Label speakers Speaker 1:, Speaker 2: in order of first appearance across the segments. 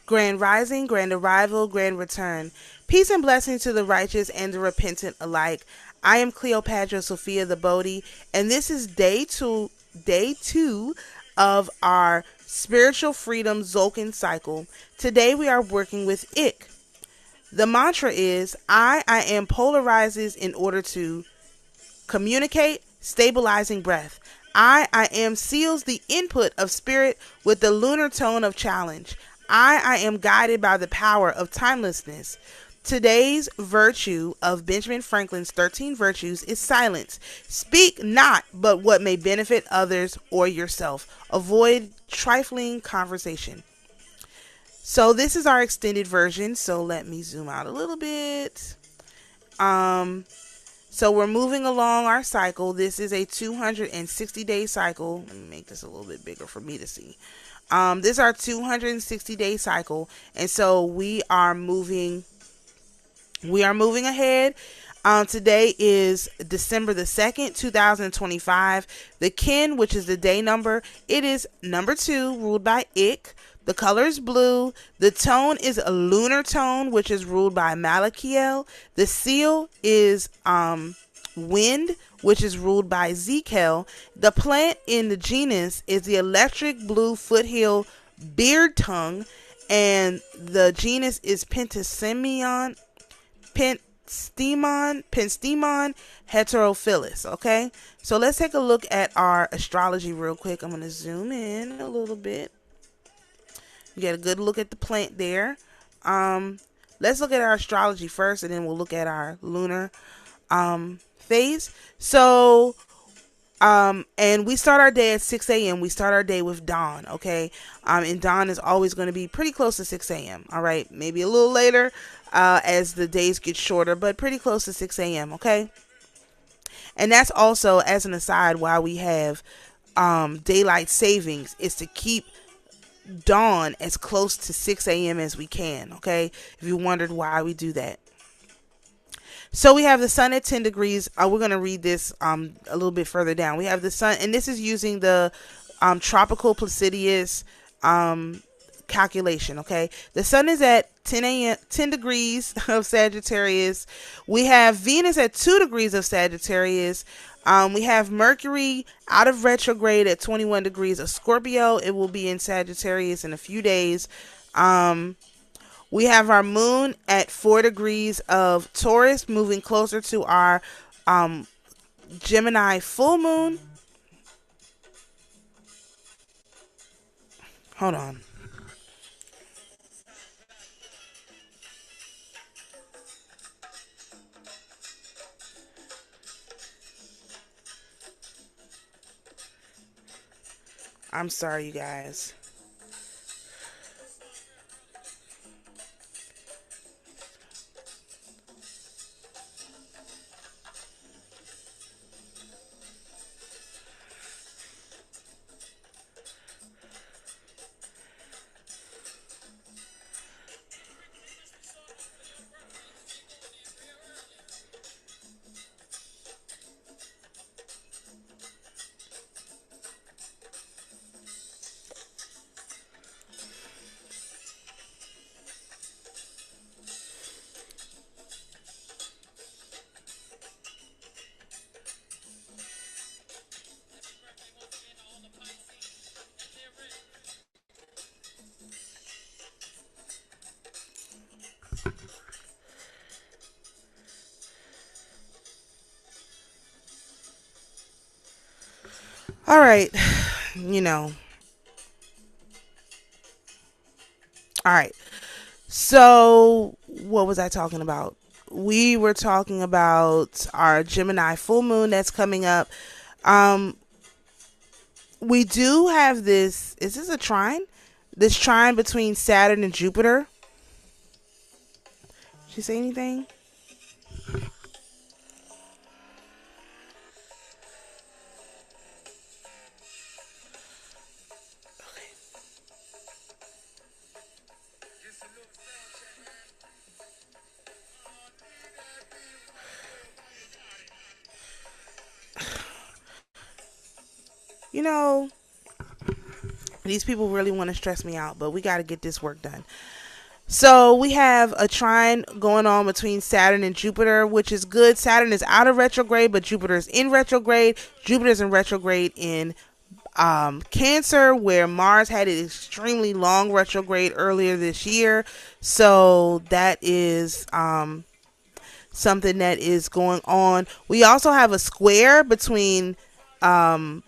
Speaker 1: Grand rising, grand arrival, grand return. Peace and blessing to the righteous and the repentant alike. I am Cleopadra Sophia the Bodhi, and this is day two of our spiritual freedom Tzolkin cycle. Today we are working with Ik. The mantra is I am polarizes in order to communicate, stabilizing breath. I am seals the input of spirit with the lunar tone of challenge. I am guided by the power of timelessness. Today's virtue of Benjamin Franklin's 13 virtues is silence. Speak not but what may benefit others or yourself. Avoid trifling conversation. So this is our extended version. So let me zoom out a little bit. So we're moving along our cycle. This is a 260-day cycle. Let me make this a little bit bigger for me to see. This is our 260-day cycle, and so we are moving ahead. Today is December the 2nd, 2025. The kin, which is the day number, it is number 2, ruled by Ik. The color is blue. The tone is a lunar tone, which is ruled by Malachiel. The seal is wind, which is ruled by Zekel. The plant in the genus is the electric blue foothill beard tongue, and the genus is Pentstemon heterophilus. Okay, so let's take a look at our astrology real quick. I'm going to zoom in a little bit. You get a good look at the plant there. Let's look at our astrology first, and then we'll look at our lunar phase. So, and we start our day at 6 a.m. We start our day with dawn, okay? And dawn is always going to be pretty close to 6 a.m., all right? Maybe a little later as the days get shorter, but pretty close to 6 a.m., okay? And that's also, as an aside, why we have daylight savings, is to keep dawn as close to 6 a.m. as we can, okay? If you wondered why we do that. So we have the sun at 10 degrees. We're going to read this a little bit further down. We have the sun, and this is using the tropical Placidius calculation, okay? The sun is at 10 degrees of Sagittarius. We have Venus at 2 degrees of Sagittarius. We have Mercury out of retrograde at 21 degrees of Scorpio. It will be in Sagittarius in a few days. We have our moon at 4 degrees of Taurus, moving closer to our Gemini full moon. Hold on. I'm sorry, you guys. All right, all right. So what was I talking about? We were talking about our Gemini full moon that's coming up. We do have this. Is this a trine? This trine between Saturn and Jupiter. Did she say anything? These people really want to stress me out, but we got to get this work done. So we have a trine going on between Saturn and Jupiter, which is good. Saturn is out of retrograde, but Jupiter is in retrograde. Jupiter is in retrograde in Cancer, where Mars had an extremely long retrograde earlier this year. So that is something that is going on. We also have a square between Chiron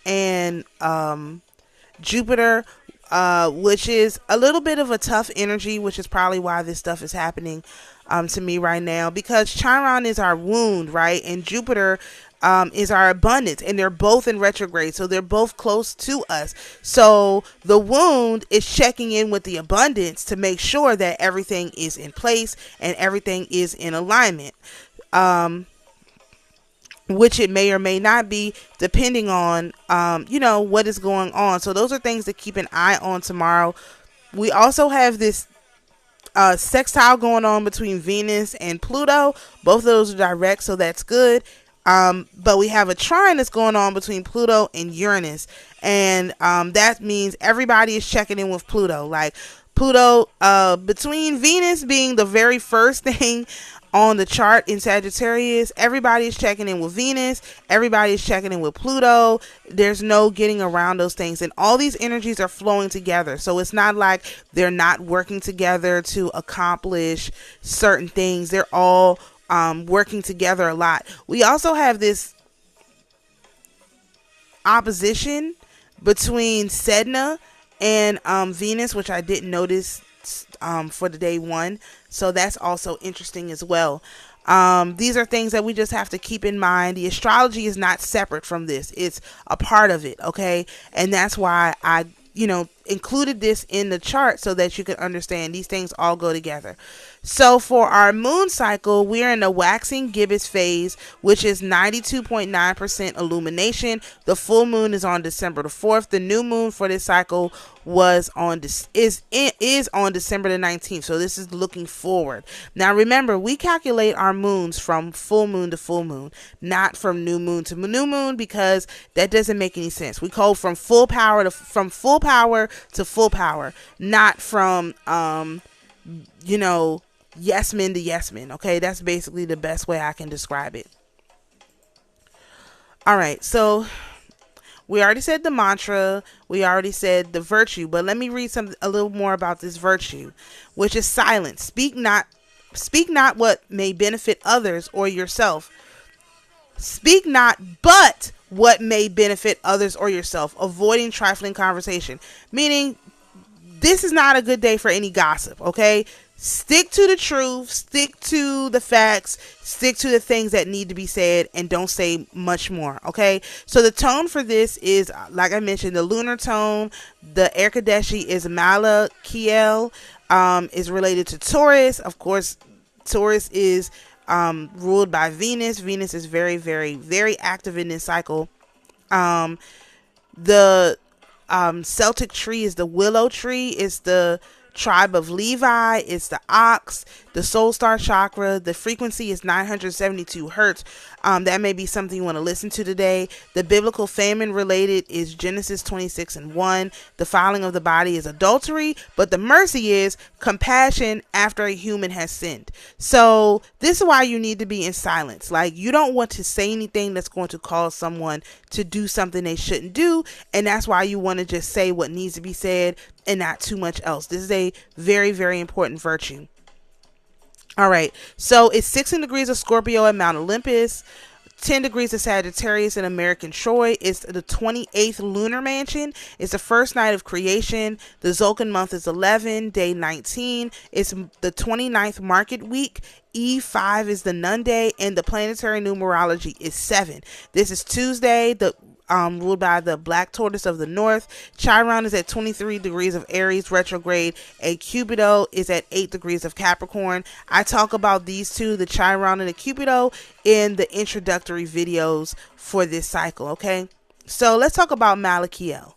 Speaker 1: and Jupiter, which is a little bit of a tough energy, which is probably why this stuff is happening to me right now, because Chiron is our wound, right? And Jupiter is our abundance, and they're both in retrograde, so they're both close to us. So the wound is checking in with the abundance to make sure that everything is in place and everything is in alignment, which it may or may not be, depending on what is going on. So those are things to keep an eye on tomorrow. We also have this sextile going on between Venus and Pluto. Both of those are direct, so that's good. But we have a trine that's going on between Pluto and Uranus, and that means everybody is checking in with Pluto. Like Pluto, between Venus being the very first thing on the chart in Sagittarius, everybody is checking in with Venus, everybody is checking in with Pluto. There's no getting around those things, and all these energies are flowing together. So it's not like they're not working together to accomplish certain things. They're all working together a lot. We also have this opposition between Sedna and Venus, which I didn't notice for the day one. So that's also interesting as well. These are things that we just have to keep in mind. The astrology is not separate from this. It's a part of it. Okay. And that's why I, included this in the chart so that you can understand these things all go together. So for our moon cycle, we're in the waxing gibbous phase, which is 92.9% illumination. The full moon is on December the 4th. The new moon for this cycle was on is on December the 19th. So this is looking forward. Now remember, we calculate our moons from full moon to full moon, not from new moon to new moon, because that doesn't make any sense. We go from full power to full power, not from yes men to yes men. Okay, that's basically the best way I can describe it. All right, so we already said the mantra, we already said the virtue, but let me read a little more about this virtue, which is silence. Speak not what may benefit others or yourself. Speak not but what may benefit others or yourself, avoiding trifling conversation. Meaning, this is not a good day for any gossip, okay? Stick to the truth, stick to the facts, stick to the things that need to be said, and don't say much more, okay? So the tone for this is, like I mentioned, the lunar tone. The Erkadeshi is Malachiel, is related to Taurus. Of course, Taurus is ruled by Venus. Venus is very, very, very active in this cycle. The Celtic tree is the willow tree. It's the tribe of Levi. It's the ox. The soul star chakra. The frequency is 972 hertz. That may be something you want to listen to today. The biblical famine related is Genesis 26:1. The filing of the body is adultery, but the mercy is compassion after a human has sinned. So this is why you need to be in silence. Like, you don't want to say anything that's going to cause someone to do something they shouldn't do, and that's why you want to just say what needs to be said and not too much else. This is a very, very important virtue. All right, so it's 16 degrees of Scorpio at Mount Olympus, 10 degrees of Sagittarius in American Troy. It's the 28th lunar mansion. It's the first night of creation. The Tzolkin month is 11, day 19. It's the 29th market week. E5 is the Nun day, and the planetary numerology is 7. This is Tuesday, ruled by the black tortoise of the north. Chiron is at 23 degrees of Aries retrograde, and Cupido is at 8 degrees of Capricorn. I talk about these two, the Chiron and the Cupido, in the introductory videos for this cycle. Okay, so let's talk about Malachiel.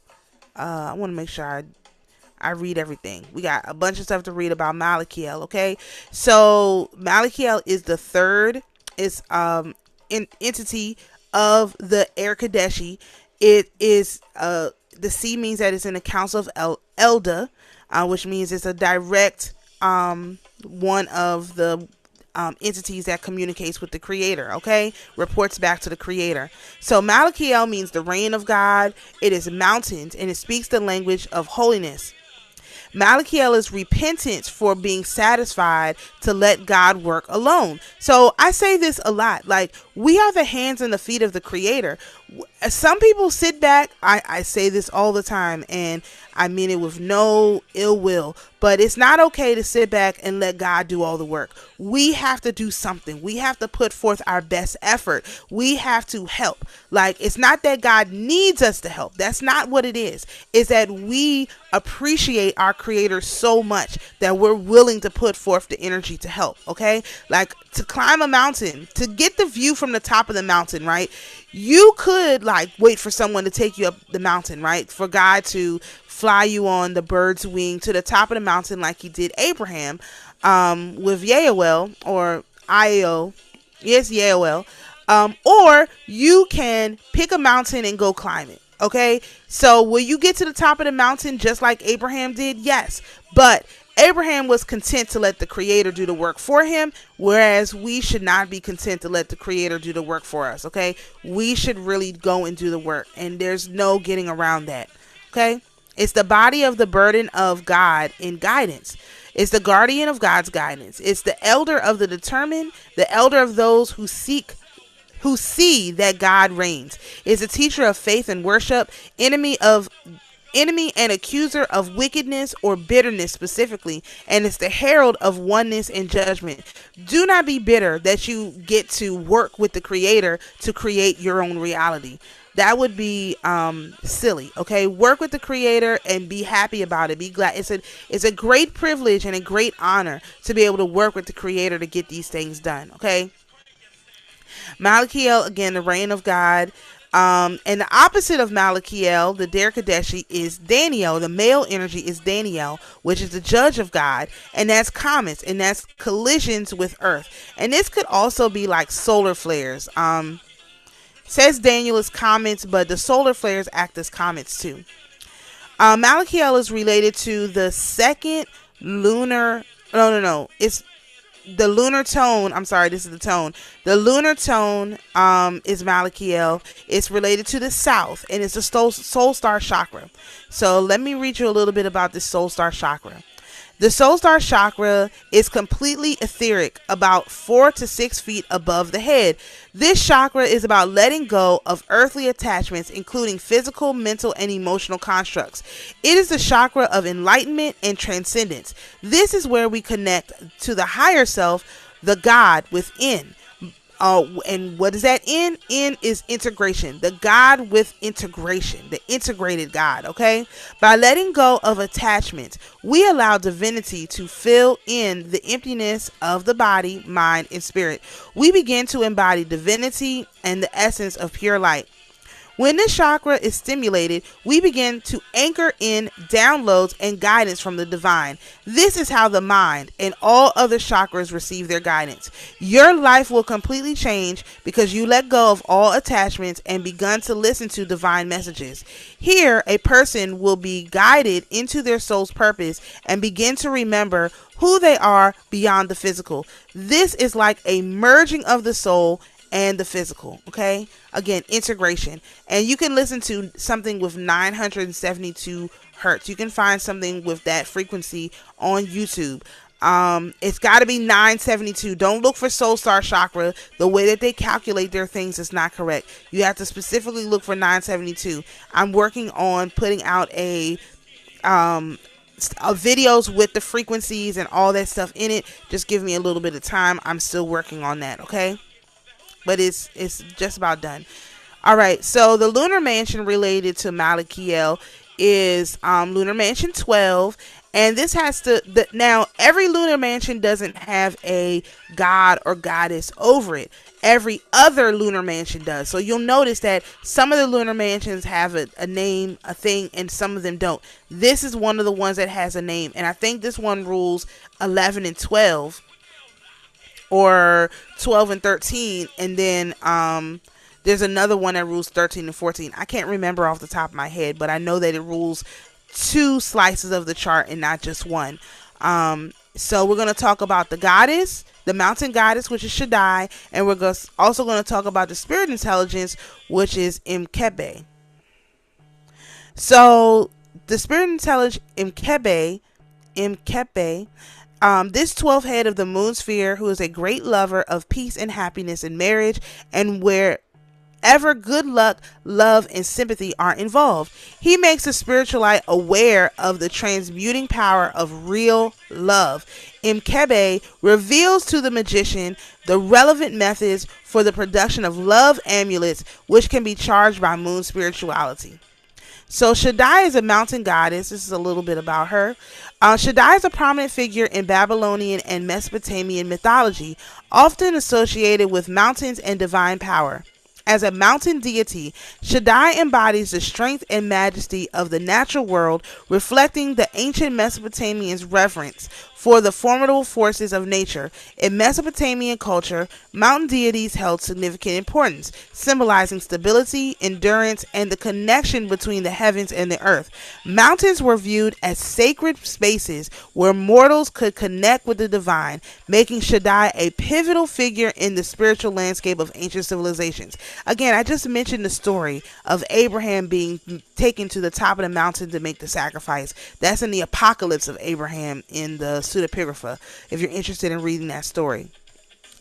Speaker 1: I want to make sure I read everything. We got a bunch of stuff to read about Malachiel. Okay, so Malachiel is the third entity of the Erkadeshi. It is the C means that it's in the Council of Elda, which means it's a direct one of the entities that communicates with the Creator, okay? Reports back to the Creator. So Malachiel means the reign of God. It is mountains, and it speaks the language of holiness. Malachiel is repentance for being satisfied to let God work alone. So I say this a lot, like, we are the hands and the feet of the Creator. Some people sit back. I say this all the time, and I mean it with no ill will, but it's not okay to sit back and let God do all the work. We have to do something. We have to put forth our best effort. We have to help. Like, it's not that God needs us to help. That's not what it is. It's that we appreciate our Creator so much that we're willing to put forth the energy to help. Okay? Like, to climb a mountain, to get the view from the top of the mountain, right? You could, like, wait for someone to take you up the mountain, right? For God to fly you on the bird's wing to the top of the mountain like he did Abraham with Yael or Io. Yes, Yael. Or you can pick a mountain and go climb it. Okay? So will you get to the top of the mountain just like Abraham did? Yes. But Abraham was content to let the Creator do the work for him, whereas we should not be content to let the Creator do the work for us, okay? We should really go and do the work, and there's no getting around that, okay? It's the body of the burden of God in guidance. It's the guardian of God's guidance. It's the elder of the determined, the elder of those who see that God reigns. It's a teacher of faith and worship, enemy and accuser of wickedness or bitterness specifically, and it's the herald of oneness and judgment. Do not be bitter that you get to work with the Creator to create your own reality. That would be silly. Okay, work with the Creator and be happy about it. Be glad. It's a great privilege and a great honor to be able to work with the Creator to get these things done. Okay, Malachiel, again, the reign of God. And the opposite of Malachiel, the Der Kadeshi, is Daniel. The male energy is Daniel, which is the judge of God, and that's comets, and that's collisions with Earth. And this could also be like solar flares. Says Daniel is comets, but the solar flares act as comets too. Malachiel is related to the second lunar. No. It's the lunar tone. I'm sorry, this is the tone. The lunar tone is Malachiel. It's related to the south, and it's a soul star chakra. So let me read you a little bit about this soul star chakra. The soul star chakra is completely etheric, about 4 to 6 feet above the head. This chakra is about letting go of earthly attachments, including physical, mental, and emotional constructs. It is the chakra of enlightenment and transcendence. This is where we connect to the higher self, the God within. And what is that in? In is integration. The God with integration. The integrated God, okay? By letting go of attachment, we allow divinity to fill in the emptiness of the body, mind, and spirit. We begin to embody divinity and the essence of pure light. When this chakra is stimulated, we begin to anchor in downloads and guidance from the divine. This is how the mind and all other chakras receive their guidance. Your life will completely change because you let go of all attachments and begun to listen to divine messages. Here, a person will be guided into their soul's purpose and begin to remember who they are beyond the physical. This is like a merging of the soul and the physical, okay? Again, integration. And you can listen to something with 972 hertz. You can find something with that frequency on YouTube. It's got to be 972. Don't look for soul star chakra. The way that they calculate their things is not correct. You have to specifically look for 972. I'm working on putting out videos with the frequencies and all that stuff in it. Just give me a little bit of time. I'm still working on that, okay? But it's just about done. All right, so the lunar mansion related to Malachiel is lunar mansion 12, and this has to now every lunar mansion doesn't have a god or goddess over it. Every other lunar mansion does. So you'll notice that some of the lunar mansions have a name, a thing, and some of them don't. This is one of the ones that has a name, and I think this one rules 11 and 12. Or 12 and 13, and then there's another one that rules 13 and 14. I can't remember off the top of my head, but I know that it rules 2 slices of the chart and not just one. So we're going to talk about the goddess, the mountain goddess, which is Shaddai, and we're also going to talk about the spirit intelligence, which is Mkebe. So the spirit intelligence Mkebe, this 12th head of the moon sphere, who is a great lover of peace and happiness in marriage, and wherever good luck, love, and sympathy are involved, he makes the spiritualite aware of the transmuting power of real love. Mkebe reveals to the magician the relevant methods for the production of love amulets, which can be charged by moon spirituality. So Shaddai is a mountain goddess. This is a little bit about her. Shaddai is a prominent figure in Babylonian and Mesopotamian mythology, often associated with mountains and divine power. As a mountain deity, Shaddai embodies the strength and majesty of the natural world, reflecting the ancient Mesopotamians' reverence for the formidable forces of nature. In Mesopotamian culture, mountain deities held significant importance, symbolizing stability, endurance, and the connection between the heavens and the earth. Mountains were viewed as sacred spaces where mortals could connect with the divine, making Shaddai a pivotal figure in the spiritual landscape of ancient civilizations. Again, I just mentioned the story of Abraham being taken to the top of the mountain to make the sacrifice. That's in the Apocalypse of Abraham in the Pseudepigrapha, if you're interested in reading that story.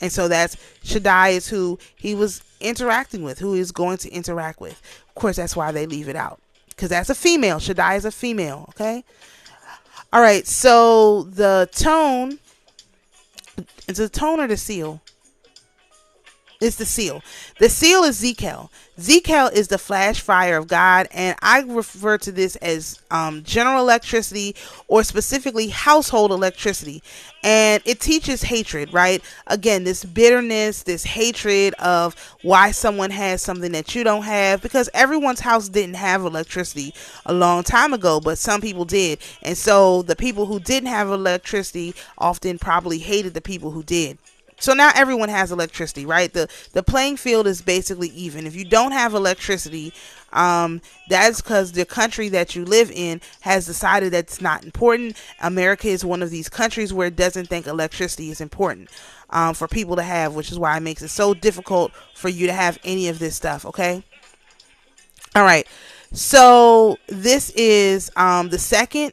Speaker 1: And so that's Shaddai is who he was interacting with, who he's going to interact with. Of course, that's why they leave it out, because that's a female. Shaddai is a female. Okay. All right. So the tone, is the tone or the seal? It's the seal. The seal is Zekel. Zekel is the flash fire of God, and I refer to this as general electricity, or specifically household electricity. And it teaches hatred, right? Again, this bitterness, this hatred of why someone has something that you don't have, because everyone's house didn't have electricity a long time ago, but some people did. And so the people who didn't have electricity often probably hated the people who did. So now everyone has electricity, right? The playing field is basically even. If you don't have electricity, that's because the country that you live in has decided that it's not important. America is one of these countries where it doesn't think electricity is important for people to have, which is why it makes it so difficult for you to have any of this stuff, okay? All right. So this is the second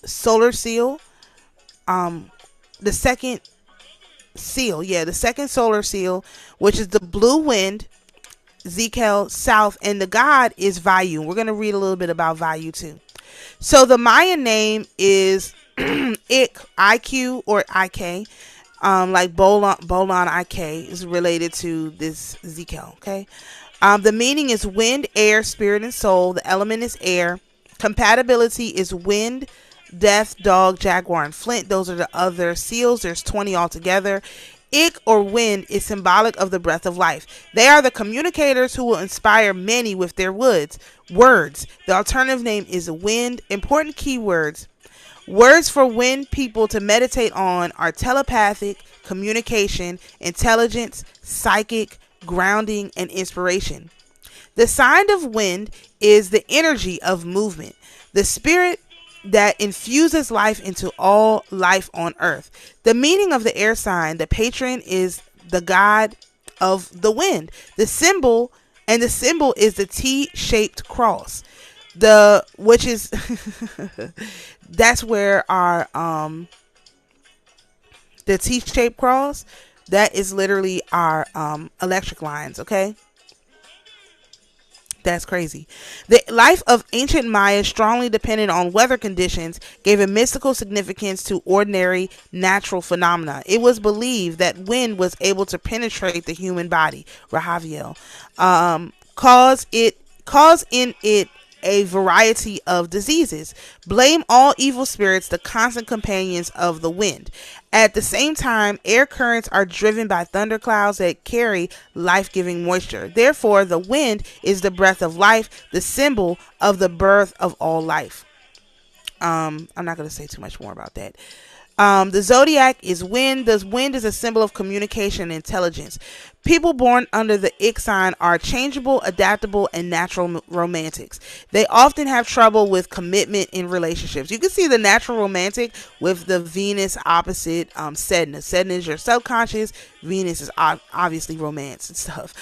Speaker 1: solar seal. The second seal, the second solar seal, which is the blue wind, Zekel south, and the god is Vayu. We're going to read a little bit about Vayu too. So the Mayan name is IQ or Ik, like Bolon Ik is related to this Zekel. Okay, the meaning is wind, air, spirit, and soul. The element is air. Compatibility is wind, death, dog, jaguar, and flint. Those are the other seals. There's 20 altogether. Ik or wind is symbolic of the breath of life. They are the communicators who will inspire many with their words. The alternative name is wind. Important keywords. Words for wind people to meditate on are telepathic, communication, intelligence, psychic, grounding, and inspiration. The sign of wind is the energy of movement, the spirit that infuses life into all life on earth. The meaning of the air sign, the patron is the god of the wind. The symbol is the T-shaped cross. Which is that's where our the T-shaped cross, that is literally our electric lines, okay? That's crazy. The life of ancient Maya, strongly dependent on weather conditions, gave a mystical significance to ordinary natural phenomena. It was believed that wind was able to penetrate the human body, Rahaviel, cause in it a variety of diseases. Blame all evil spirits, the constant companions of the wind. At the same time, air currents are driven by thunderclouds that carry life-giving moisture. Therefore, the wind is the breath of life, the symbol of the birth of all life. I'm not going to say too much more about that. The zodiac is wind. The wind is a symbol of communication and intelligence. People born under the ick sign are changeable, adaptable, and natural romantics. They often have trouble with commitment in relationships. You can see the natural romantic with the Venus opposite Sedna. Sedna is your subconscious. Venus is obviously romance and stuff.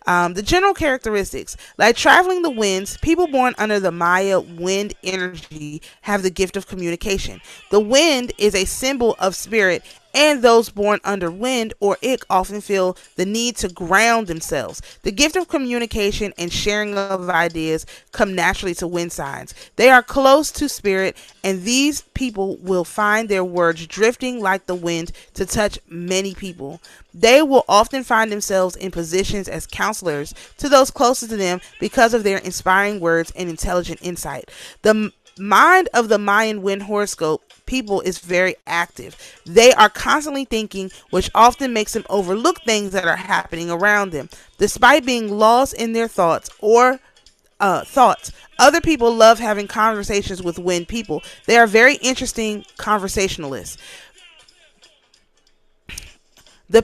Speaker 1: The general characteristics, like traveling the winds, people born under the Maya wind energy have the gift of communication. The wind is a symbol of spirit, and those born under wind or ick often feel the need to ground themselves. The gift of communication and sharing of ideas come naturally to wind signs. They are close to spirit, and these people will find their words drifting like the wind to touch many people. They will often find themselves in positions as counselors to those closest to them because of their inspiring words and intelligent insight. The mind of the Mayan wind horoscope people is very active. They are constantly thinking, which often makes them overlook things that are happening around them. Despite being lost in their thoughts, other people love having conversations with wind people. They are very interesting conversationalists. The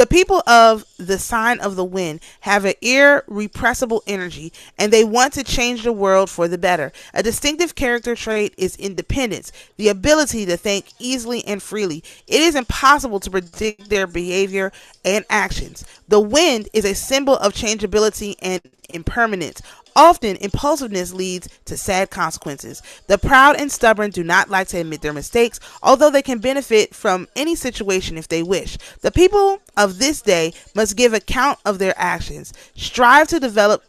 Speaker 1: people of the sign of the wind have an irrepressible energy, and they want to change the world for the better. A distinctive character trait is independence, the ability to think easily and freely. It is impossible to predict their behavior and actions. The wind is a symbol of changeability and impermanence. Often, impulsiveness leads to sad consequences. The proud and stubborn do not like to admit their mistakes, although they can benefit from any situation if they wish. The people of this day must give account of their actions, strive to develop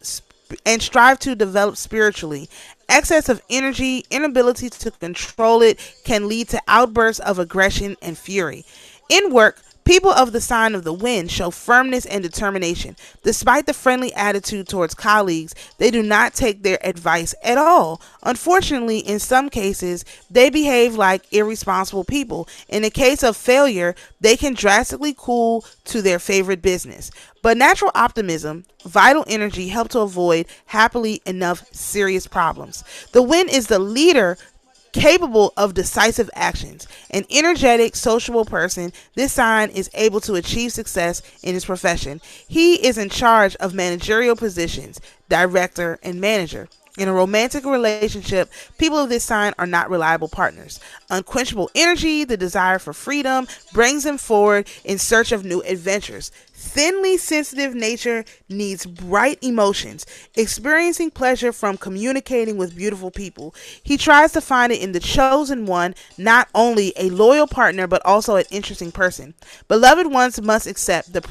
Speaker 1: spiritually. Excess of energy, inability to control it, can lead to outbursts of aggression and fury. In work, people of the sign of the wind show firmness and determination. Despite the friendly attitude towards colleagues, they do not take their advice at all. Unfortunately, in some cases, they behave like irresponsible people. In the case of failure, they can drastically cool to their favorite business. But natural optimism, vital energy help to avoid happily enough serious problems. The wind is the leader capable of decisive actions. An energetic, sociable person, this sign is able to achieve success in his profession. He is in charge of managerial positions, director and manager. In a romantic relationship, people of this sign are not reliable partners. Unquenchable energy, the desire for freedom, brings them forward in search of new adventures. Thinly sensitive nature needs bright emotions, experiencing pleasure from communicating with beautiful people. He tries to find it in the chosen one, not only a loyal partner, but also an interesting person. Beloved ones must accept the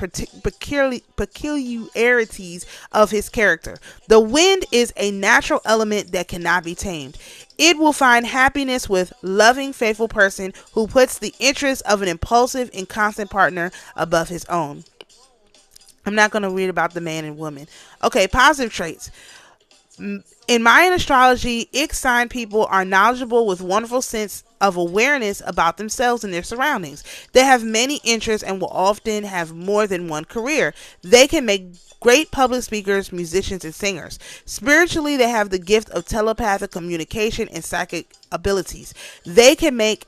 Speaker 1: peculiarities of his character. The wind is a natural element that cannot be tamed. It will find happiness with loving, faithful person who puts the interests of an impulsive and constant partner above his own. I'm not going to read about the man and woman. Okay, positive traits. In Mayan astrology, ick sign people are knowledgeable with wonderful sense of awareness about themselves and their surroundings. They have many interests and will often have more than one career. They can make great public speakers, musicians, and singers. Spiritually, they have the gift of telepathic communication and psychic abilities. They can make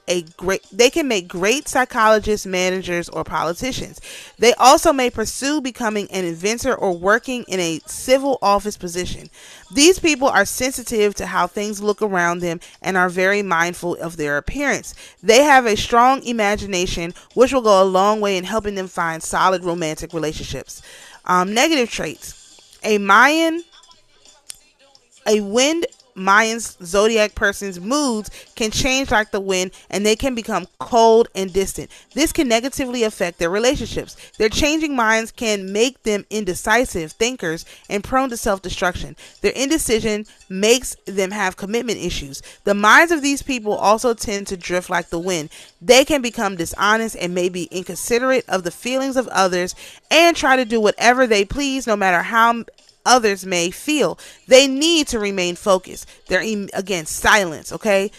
Speaker 1: great psychologists, managers, or politicians. They also may pursue becoming an inventor or working in a civil office position. These people are sensitive to how things look around them and are very mindful of their appearance. They have a strong imagination, which will go a long way in helping them find solid romantic relationships. Negative traits. A wind Mayan's zodiac person's moods can change like the wind, and they can become cold and distant. This can negatively affect their relationships. Their changing minds can make them indecisive thinkers and prone to self-destruction. Their indecision makes them have commitment issues. The minds of these people also tend to drift like the wind. They can become dishonest and may be inconsiderate of the feelings of others and try to do whatever they please, no matter how others may feel. They need to remain focused. They're again silence. Okay,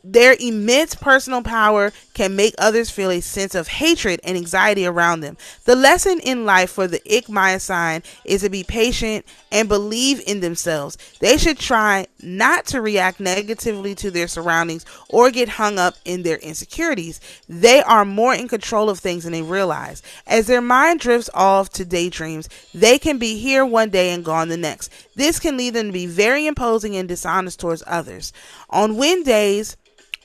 Speaker 1: Their immense personal power can make others feel a sense of hatred and anxiety around them. The lesson in life for the Ik Maya sign is to be patient and believe in themselves. They should try not to react negatively to their surroundings or get hung up in their insecurities. They are more in control of things than they realize. As their mind drifts off to daydreams, they can be here one day and gone the next. This can lead them to be very imposing and dishonest towards others. On win days,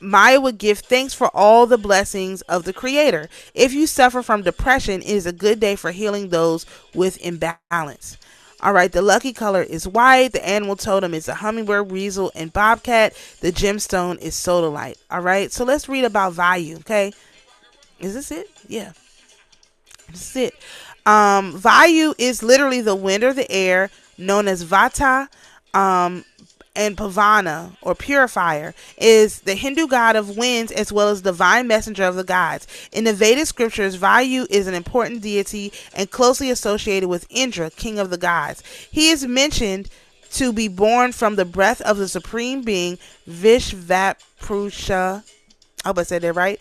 Speaker 1: Maya would give thanks for all the blessings of the Creator. If you suffer from depression, it is a good day for healing those with imbalance. All right, the lucky color is white. The animal totem is a hummingbird, weasel, and bobcat. The gemstone is sodalite. All right, so let's read about Vayu, okay? Is this it? Yeah, this is it. Vayu is literally the wind or the air, known as Vata. And Pavana, or purifier, is the Hindu god of winds as well as divine messenger of the gods. In the Vedic scriptures, Vayu is an important deity and closely associated with Indra, king of the gods. He is mentioned to be born from the breath of the supreme being Vishvaprusha. I hope I said that right.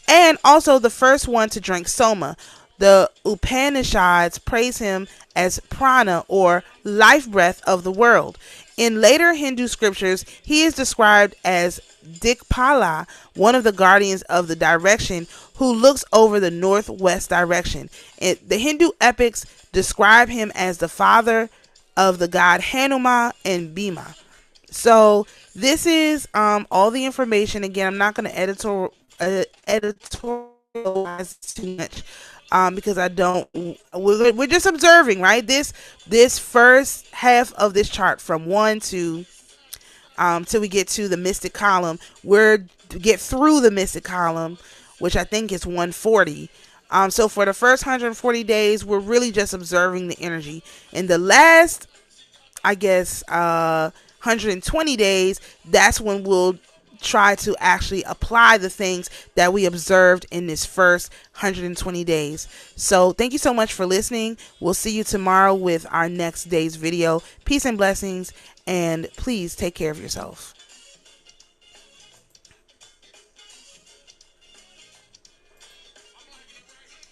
Speaker 1: And also the first one to drink Soma. The Upanishads praise him as prana, or life breath of the world. In later Hindu scriptures, he is described as Dikpala, one of the guardians of the direction, who looks over the northwest direction. The Hindu epics describe him as the father of the god Hanuma and Bhima. So this is all the information. Again, I'm not going to editorialize too much. Because I don't, we're just observing, right? This first half of this chart from 1 to till we get to the mystic column. We're to get through the mystic column, which I think is 140. So for the first 140 days, we're really just observing the energy. In the last, I guess, 120 days, that's when we'll try to actually apply the things that we observed in this first 120 days. So thank you so much for listening. We'll see you tomorrow with our next day's video. Peace and blessings, and please take care of yourself.